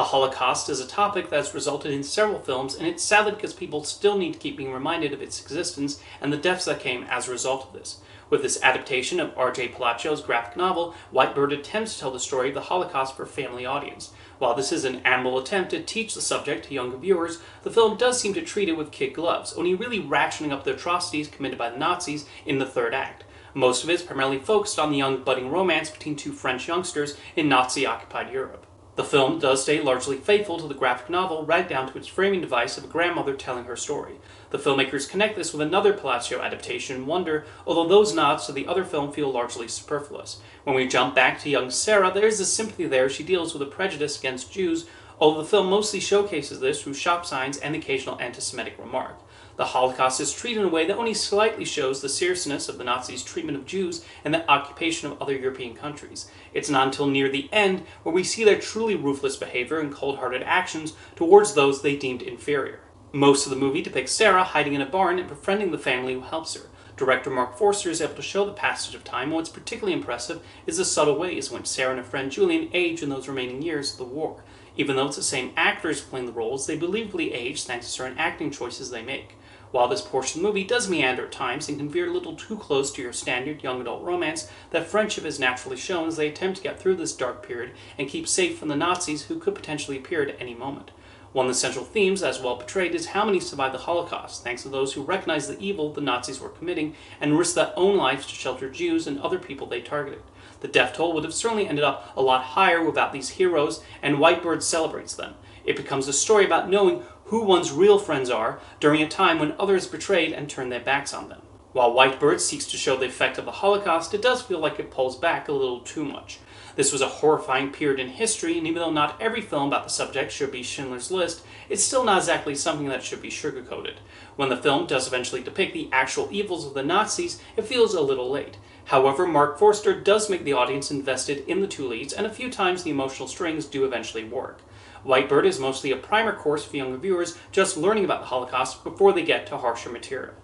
The Holocaust is a topic that's resulted in several films, and it's sadly because people still need to keep being reminded of its existence and the deaths that came as a result of this. With this adaptation of R.J. Palacio's graphic novel, Whitebird attempts to tell the story of the Holocaust for a family audience. While this is an admirable attempt to teach the subject to younger viewers, the film does seem to treat it with kid gloves, only really ratcheting up the atrocities committed by the Nazis in the third act. Most of it is primarily focused on the young budding romance between two French youngsters in Nazi-occupied Europe. The film does stay largely faithful to the graphic novel, right down to its framing device of a grandmother telling her story. The filmmakers connect this with another Palacio adaptation, Wonder, although those nods to the other film feel largely superfluous. When we jump back to young Sarah, there is a sympathy there as she deals with a prejudice against Jews, although the film mostly showcases this through shop signs and the occasional anti-Semitic remark. The Holocaust is treated in a way that only slightly shows the seriousness of the Nazis' treatment of Jews and the occupation of other European countries. It's not until near the end where we see their truly ruthless behavior and cold-hearted actions towards those they deemed inferior. Most of the movie depicts Sarah hiding in a barn and befriending the family who helps her. Director Mark Forster is able to show the passage of time, and what's particularly impressive is the subtle ways in which Sarah and her friend Julian age in those remaining years of the war. Even though it's the same actors playing the roles, they believably age thanks to certain acting choices they make. While this portion of the movie does meander at times and can veer a little too close to your standard young adult romance, that friendship is naturally shown as they attempt to get through this dark period and keep safe from the Nazis who could potentially appear at any moment. One of the central themes, as well portrayed, is how many survived the Holocaust, thanks to those who recognized the evil the Nazis were committing and risked their own lives to shelter Jews and other people they targeted. The death toll would have certainly ended up a lot higher without these heroes, and Whitebird celebrates them. It becomes a story about knowing who one's real friends are during a time when others betrayed and turned their backs on them. While Whitebird seeks to show the effect of the Holocaust, it does feel like it pulls back a little too much. This was a horrifying period in history, and even though not every film about the subject should be Schindler's List, it's still not exactly something that should be sugarcoated. When the film does eventually depict the actual evils of the Nazis, it feels a little late. However, Mark Forster does make the audience invested in the two leads, and a few times the emotional strings do eventually work. Whitebird is mostly a primer course for younger viewers just learning about the Holocaust before they get to harsher material.